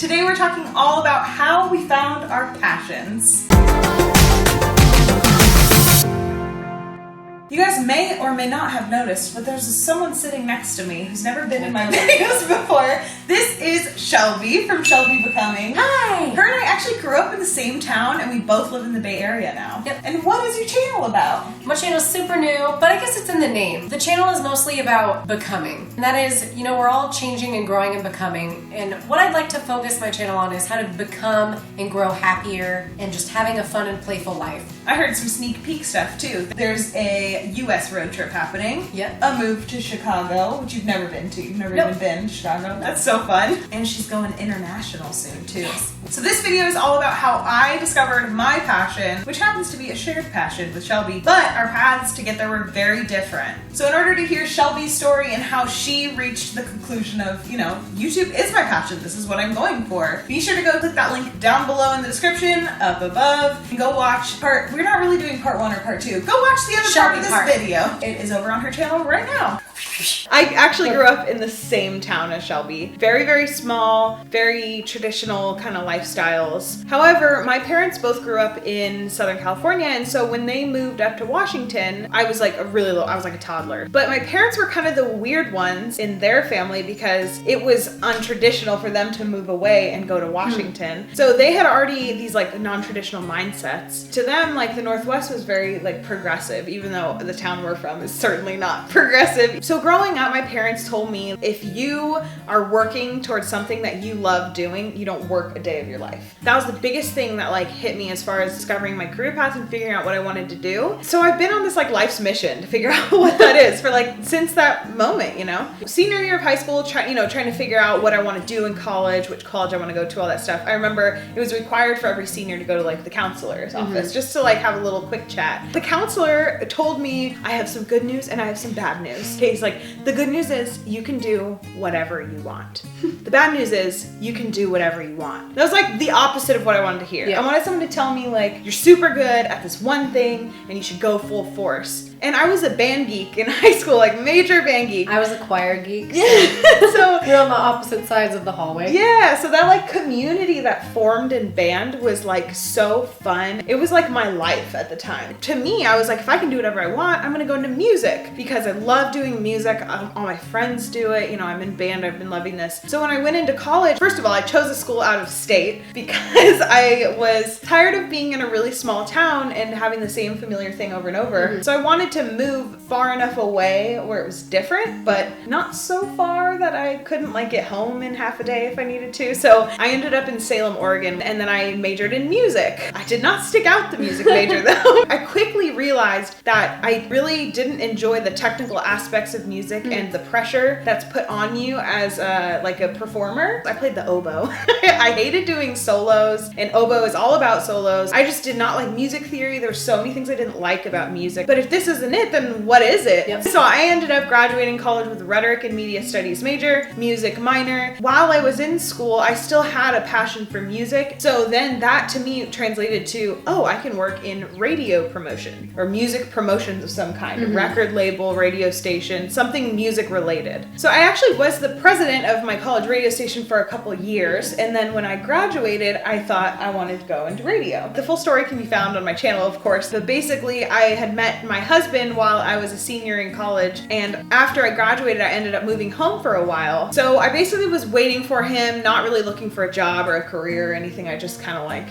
Today we're talking all about how we found our passions. You guys may or may not have noticed, but there's someone sitting next to me who's never been in my videos before. This is Shelby from Shelby Becoming. Hi! Her and I actually grew up in the same town and we both live in the Bay Area now. Yep. And what is your channel about? My channel is super new, but I guess it's in the name. The channel is mostly about becoming. And that is, we're all changing and growing and becoming. And what I'd like to focus my channel on is how to become and grow happier and just having a fun and playful life. I heard some sneak peek stuff too. There's a U.S. road trip happening. Yep. A move to Chicago, which you've never been to. You've never Nope. even been to Chicago. That's so fun. And she's going international soon too. Yes. So this video is all about how I discovered my passion, which happens to be a shared passion with Shelby, but our paths to get there were very different. So in order to hear Shelby's story and how she reached the conclusion of, YouTube is my passion, this is what I'm going for, be sure to go click that link down below in the description, up above, and go watch we're not really doing part 1 or part 2. Go watch the other part of this video. It is over on her channel right now. I actually grew up in the same town as Shelby. Very, very small, very traditional kind of lifestyles. However, my parents both grew up in Southern California, and so when they moved up to Washington, I was like I was like a toddler. But my parents were kind of the weird ones in their family because it was untraditional for them to move away and go to Washington. So they had already these like non-traditional mindsets. To them, like the Northwest was very like progressive, even though the town we're from is certainly not progressive. So growing up, my parents told me, if you are working towards something that you love doing, you don't work a day of your life. That was the biggest thing that like hit me as far as discovering my career path and figuring out what I wanted to do. So I've been on this like life's mission to figure out what that is for like since that moment, Senior year of high school, trying to figure out what I want to do in college, which college I want to go to, all that stuff. I remember it was required for every senior to go to like the counselor's office just to like have a little quick chat. The counselor told me I have some good news and I have some bad news. Okay, he's like, the good news is you can do whatever you want. The bad news is you can do whatever you want. That was like the opposite of what I wanted to hear. Yeah. I wanted someone to tell me like, you're super good at this one thing and you should go full force. And I was a band geek in high school, like major band geek. I was a choir geek. Yeah. So we're on the opposite sides of the hallway. Yeah, so that like community that formed in band was like so fun. It was like my life at the time. To me, I was like, if I can do whatever I want, I'm gonna go into music because I love doing music. All my friends do it. I'm in band, I've been loving this. So when I went into college, first of all, I chose a school out of state because I was tired of being in a really small town and having the same familiar thing over and over. So I wanted to move far enough away where it was different, but not so far that I couldn't like get home in half a day if I needed to. So I ended up in Salem, Oregon, and then I majored in music. I did not stick out the music major though. I quickly realized that I really didn't enjoy the technical aspects of music and the pressure that's put on you as a performer. I played the oboe. I hated doing solos, and oboe is all about solos. I just did not like music theory. There were so many things I didn't like about music. But if this isn't it, then what is it? Yep. So I ended up graduating college with a rhetoric and media studies major, music minor. While I was in school, I still had a passion for music. So then that to me translated to, I can work in radio promotion or music promotions of some kind, a record label, radio station, something music related. So I actually was the president of my college radio station for a couple years. And then when I graduated, I thought I wanted to go into radio. The full story can be found on my channel, of course, but basically I had met my husband while I was a senior in college, and after I graduated I ended up moving home for a while. So I basically was waiting for him, not really looking for a job or a career or anything. I just kind of like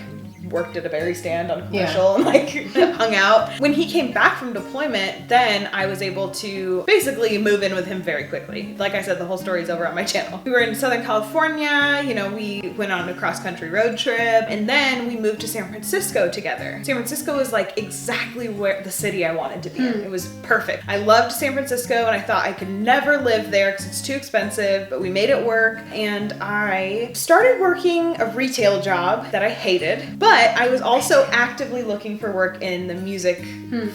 worked at a berry stand on a commercial and like hung out. When he came back from deployment, then I was able to basically move in with him very quickly. Like I said, the whole story is over on my channel. We were in Southern California, we went on a cross-country road trip, and then we moved to San Francisco together. San Francisco was like exactly where the city I wanted to be in. It was perfect. I loved San Francisco and I thought I could never live there because it's too expensive, but we made it work, and I started working a retail job that I hated, but I was also actively looking for work in the music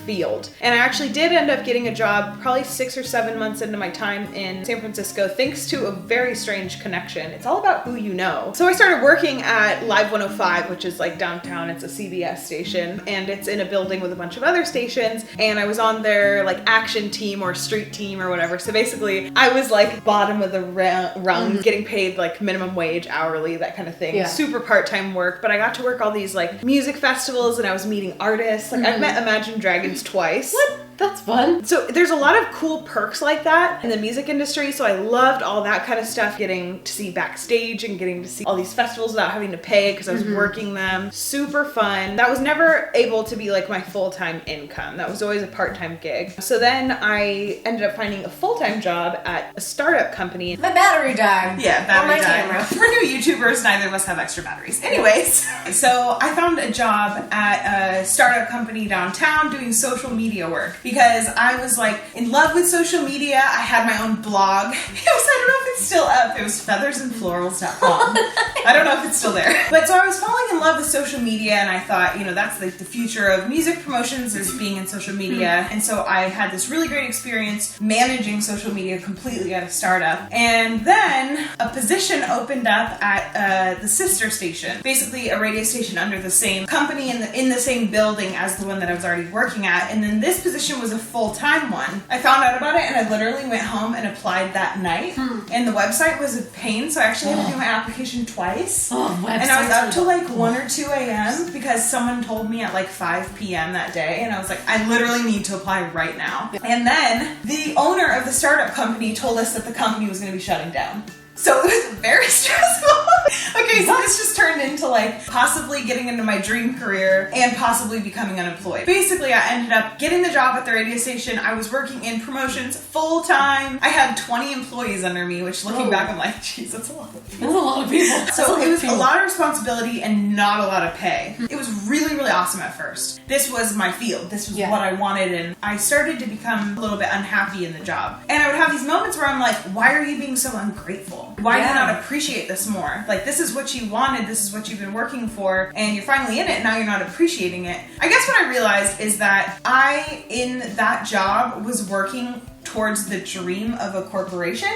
field. And I actually did end up getting a job probably 6 or 7 months into my time in San Francisco, thanks to a very strange connection. It's all about who you know. So I started working at Live 105, which is like downtown. It's a CBS station, and it's in a building with a bunch of other stations. And I was on their like action team or street team or whatever. So basically I was like bottom of the rung, getting paid like minimum wage, hourly, that kind of thing. Yeah. Super part-time work, but I got to work all these like music festivals, and I was meeting artists. Like I've met Imagine Dragons twice. What? That's fun. So there's a lot of cool perks like that in the music industry. So I loved all that kind of stuff, getting to see backstage and getting to see all these festivals without having to pay because I was working them. Super fun. That was never able to be like my full-time income. That was always a part-time gig. So then I ended up finding a full-time job at a startup company. My battery died. Yeah, battery on my died. camera. We're new YouTubers, neither of us have extra batteries. Anyways, so I found a job at a startup company downtown doing social media work because I was like in love with social media. I had my own blog. I don't know if it's still up. It was feathersandflorals.com. I don't know if it's still there. But so I was falling in love with social media, and I thought, you know, that's like the future of music promotions is being in social media. And so I had this really great experience managing social media completely at a startup. And then a position opened up at the sister station, basically a radio station under the same company in the same building as the one that I was already working at. And then this position was a full-time one. I found out about it, and I literally went home and applied that night. And the website was a pain, so I actually had to do my application twice. And I was up till like 1 or 2 a.m. because someone told me at like 5 p.m. that day, and I was like, I literally need to apply right now. And then the owner of the startup company told us that the company was going to be shutting down. So it was very stressful. Okay, so this just turned into like possibly getting into my dream career and possibly becoming unemployed. Basically, I ended up getting the job at the radio station. I was working in promotions full time. I had 20 employees under me, which looking back, I'm like, geez, that's a lot of people. That's a lot of people. So it was a lot of responsibility and not a lot of pay. It was really, really awesome at first. This was my field. This was what I wanted, and I started to become a little bit unhappy in the job. And I would have these moments where I'm like, why are you being so ungrateful? Why do you not appreciate this more? Like, this is what you wanted, this is what you've been working for, and you're finally in it, and now you're not appreciating it. I guess what I realized is that I, in that job, was working towards the dream of a corporation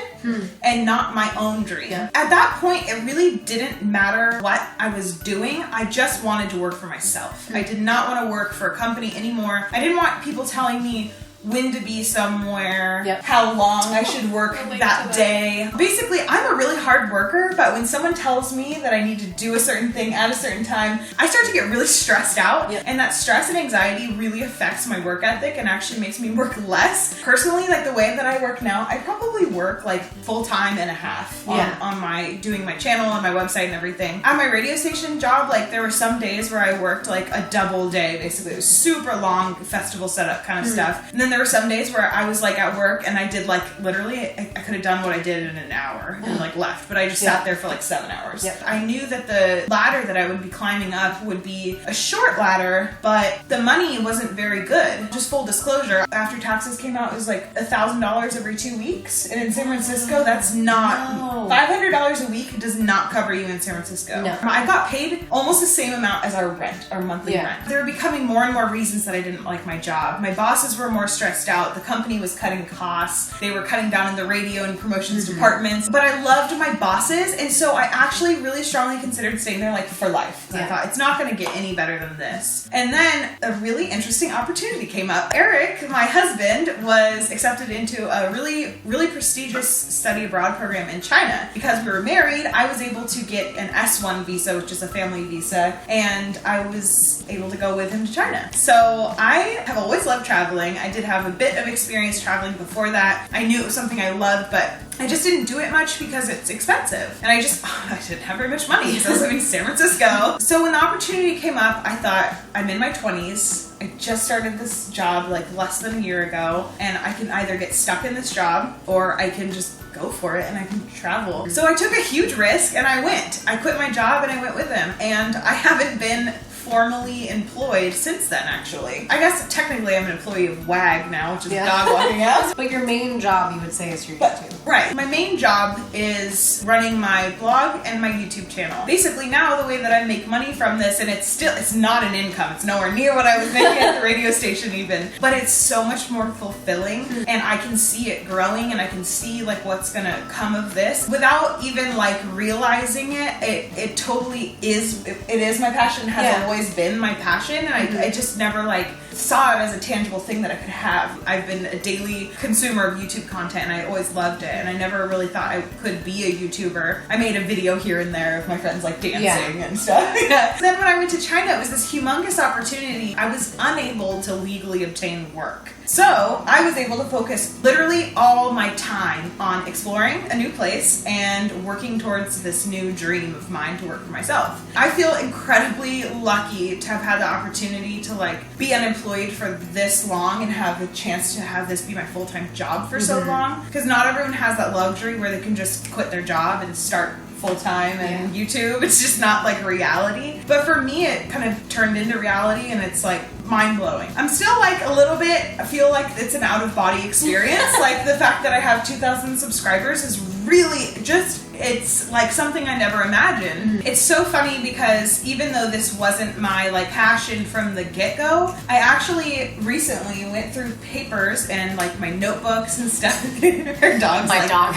and not my own dream. At that point, it really didn't matter what I was doing. I just wanted to work for myself. I did not want to work for a company anymore. I didn't want people telling me when to be somewhere, how long I should work that day. Basically, I'm a really hard worker, but when someone tells me that I need to do a certain thing at a certain time, I start to get really stressed out. And that stress and anxiety really affects my work ethic and actually makes me work less. Personally, like the way that I work now, I probably work like full time and a half on my doing my channel and my website and everything. At my radio station job, like there were some days where I worked like a double day, basically. It was super long festival setup kind of stuff. And then there were some days where I was like at work and I did like literally, I could have done what I did in an hour and like left, but I just sat there for like 7 hours. I knew that the ladder that I would be climbing up would be a short ladder, but the money wasn't very good. Just full disclosure, after taxes came out, it was like $1,000 every 2 weeks. And in San Francisco, that's not, $500 a week does not cover you in San Francisco. I got paid almost the same amount as our rent, our monthly rent. There were becoming more and more reasons that I didn't like my job. My bosses were more stressed out. The company was cutting costs. They were cutting down in the radio and promotions departments. But I loved my bosses, and so I actually really strongly considered staying there like for life. I thought it's not going to get any better than this. And then a really interesting opportunity came up. Eric, my husband, was accepted into a really, really prestigious study abroad program in China. Because we were married, I was able to get an S1 visa, which is a family visa, and I was able to go with him to China. So I have always loved traveling. I did have a bit of experience traveling before that. I knew it was something I loved, but I just didn't do it much because it's expensive. And I didn't have very much money, so I was living in San Francisco. So when the opportunity came up, I thought, I'm in my 20s. I just started this job like less than a year ago, and I can either get stuck in this job or I can just go for it and I can travel. So I took a huge risk and I went. I quit my job and I went with him, and I haven't been formally employed since then, actually. I guess technically I'm an employee of WAG now, which is dog walking apps. But your main job, you would say, is your YouTube. Right. My main job is running my blog and my YouTube channel. Basically now the way that I make money from this, and it's not an income. It's nowhere near what I was making at the radio station even. But it's so much more fulfilling, and I can see it growing, and I can see like what's gonna come of this without even like realizing it. It totally is. It is my passion. Has always been my passion, and I just never like saw it as a tangible thing that I could have. I've been a daily consumer of YouTube content, and I always loved it, and I never really thought I could be a YouTuber. I made a video here and there of my friends like dancing and stuff. Then when I went to China, it was this humongous opportunity. I was unable to legally obtain work. So I was able to focus literally all my time on exploring a new place and working towards this new dream of mine to work for myself. I feel incredibly lucky to have had the opportunity to like be unemployed for this long and have the chance to have this be my full-time job for so long. Because not everyone has that luxury where they can just quit their job and start full-time and YouTube. It's just not like reality. But for me, it kind of turned into reality, and it's like mind-blowing. I'm still like a little bit, I feel like it's an out-of-body experience. Like the fact that I have 2,000 subscribers is really just, it's like something I never imagined. It's so funny because even though this wasn't my like passion from the get-go, I actually recently went through papers and like my notebooks and stuff. Her dog's My like, dog.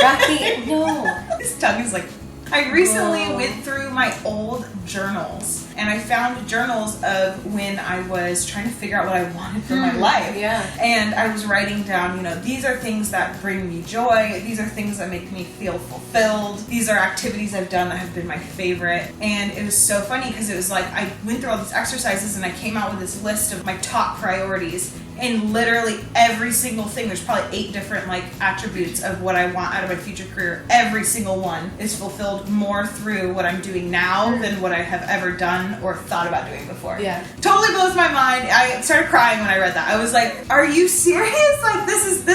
Rocky, no. His tongue is like, I recently went through my old journals, and I found journals of when I was trying to figure out what I wanted for my life. And I was writing down, you know, these are things that bring me joy. These are things that make me feel fulfilled. These are activities I've done that have been my favorite. And it was so funny because it was like I went through all these exercises and I came out with this list of my top priorities. And literally every single thing, there's probably 8 different like attributes of what I want out of my future career. Every single one is fulfilled more through what I'm doing now than what I have ever done or thought about doing before. Totally blows my mind. I started crying when I read that. I was like, "Are you serious? Like this is it.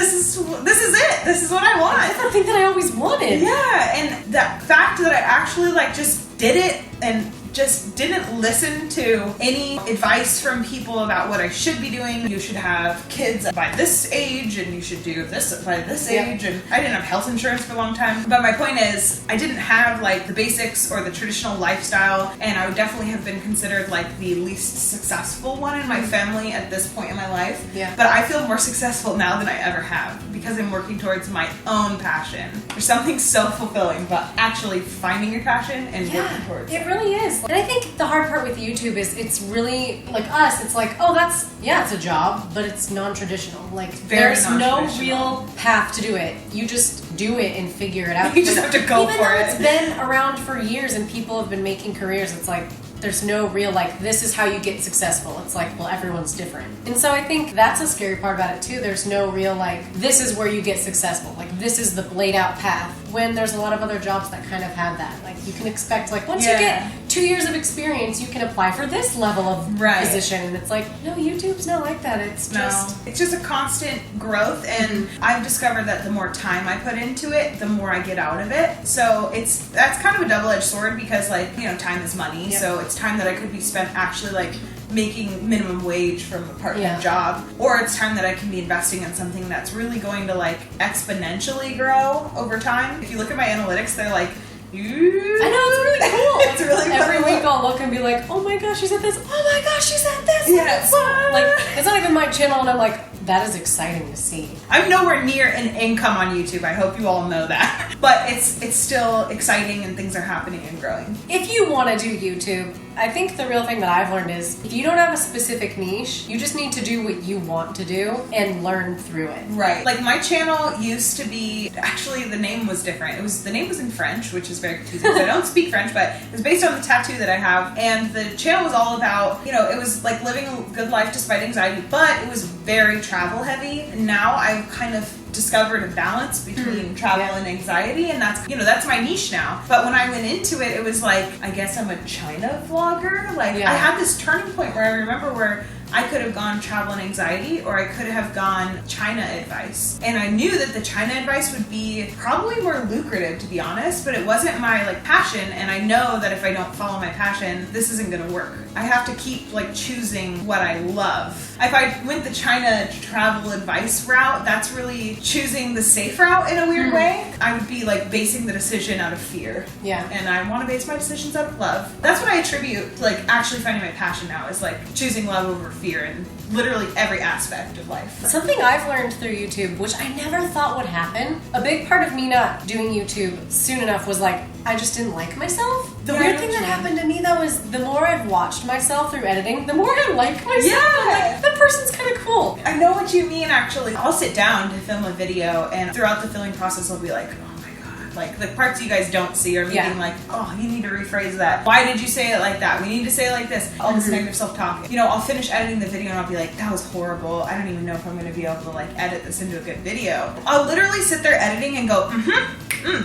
This is what I want." That's the thing that I always wanted. Yeah, and the fact that I actually like just did it and just didn't listen to any advice from people about what I should be doing. You should have kids by this age, and you should do this by this age. And I didn't have health insurance for a long time. But my point is, I didn't have like the basics or the traditional lifestyle, and I would definitely have been considered like the least successful one in my family at this point in my life. But I feel more successful now than I ever have because I'm working towards my own passion. There's something so fulfilling about actually finding your passion and working towards it. It really is. And I think the hard part with YouTube is it's really, like us, it's like, oh, it's a job, but it's non-traditional. Like, there's no real path to do it. You just do it and figure it out. You just have to go for it. Even though it's been around for years and people have been making careers, it's like, there's no real, like, this is how you get successful. It's like, well, everyone's different. And so I think that's a scary part about it, too. There's no real, like, this is where you get successful. Like, this is the laid out path. When there's a lot of other jobs that kind of have that. Like, you can expect, like, once you get 2 years of experience, you can apply for this level of position. And it's like, no, YouTube's not like that. It's just a constant growth. And I've discovered that the more time I put into it, the more I get out of it. So that's kind of a double-edged sword because, like, you know, time is money. So it's time that I could be spent actually, like, making minimum wage from a part-time job, or it's time that I can be investing in something that's really going to like exponentially grow over time. If you look at my analytics, they're like, I know, it's really cool. It's really every fun. week I'll look and be like, oh my gosh, she's at this. Oh my gosh, she's at this. Like, it's not even my channel, and I'm like, that is exciting to see. I'm nowhere near an income on YouTube. I hope you all know that. But it's still exciting, and things are happening and growing. If you want to do YouTube, I think the real thing that I've learned is if you don't have a specific niche, you just need to do what you want to do and learn through it. Right. Like my channel used to be, actually the name was different. The name was in French, which is very confusing because I don't speak French, but it was based on the tattoo that I have. And the channel was all about, you know, it was like living a good life despite anxiety, but it was very travel heavy. And now I've kind of discovered a balance between travel and anxiety, and that's my niche now. But when I went into it, it was like, I guess I'm a China vlogger. Like I had this turning point where I remember where I could have gone travel and anxiety, or I could have gone China advice. And I knew that the China advice would be probably more lucrative, to be honest, but it wasn't my like passion. And I know that if I don't follow my passion, this isn't gonna work. I have to keep like choosing what I love. If I went the China travel advice route, that's really choosing the safe route in a weird way. I would be like basing the decision out of fear. Yeah. And I want to base my decisions out of love. That's what I attribute to like actually finding my passion now, is like choosing love over fear in literally every aspect of life. Something I've learned through YouTube, which I never thought would happen, a big part of me not doing YouTube soon enough was like, I just didn't like myself. The weird thing that happened to me though is the more I've watched myself through editing, the more I like myself. Yeah. I'm like, that person's kind of cool. I know what you mean, actually. I'll sit down to film a video, and throughout the filming process, I'll be like, oh my God. Like, the parts you guys don't see are me being like, oh, you need to rephrase that. Why did you say it like that? We need to say it like this. All this negative self-talk. You know, I'll finish editing the video and I'll be like, that was horrible. I don't even know if I'm going to be able to, like, edit this into a good video. I'll literally sit there editing and go,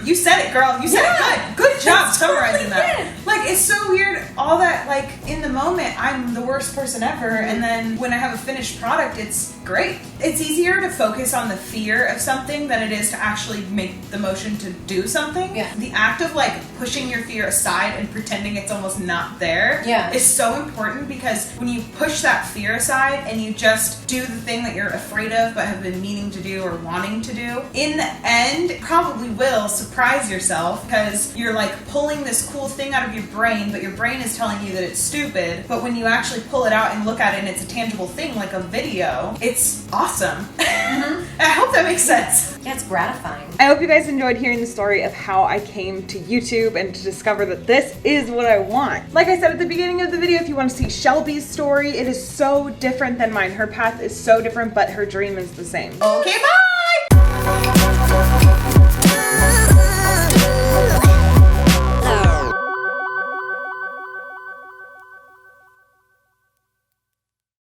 you said it, girl. You said it good. Good job summarizing that. Like, it's so weird. All that, like, in the moment, I'm the worst person ever. And then when I have a finished product, it's great. It's easier to focus on the fear of something than it is to actually make the motion to do something. Yeah. The act of, like, pushing your fear aside and pretending it's almost not there is so important, because when you push that fear aside and you just do the thing that you're afraid of but have been meaning to do or wanting to do, in the end, it probably will surprise yourself, because you're like pulling this cool thing out of your brain, but your brain is telling you that it's stupid. But when you actually pull it out and look at it and it's a tangible thing like a video, it's awesome. I hope that makes sense. Yeah, it's gratifying. I hope you guys enjoyed hearing the story of how I came to YouTube and to discover that this is what I want. Like I said at the beginning of the video, if you want to see Shelby's story, it is so different than mine. Her path is so different, but her dream is the same. Okay, bye!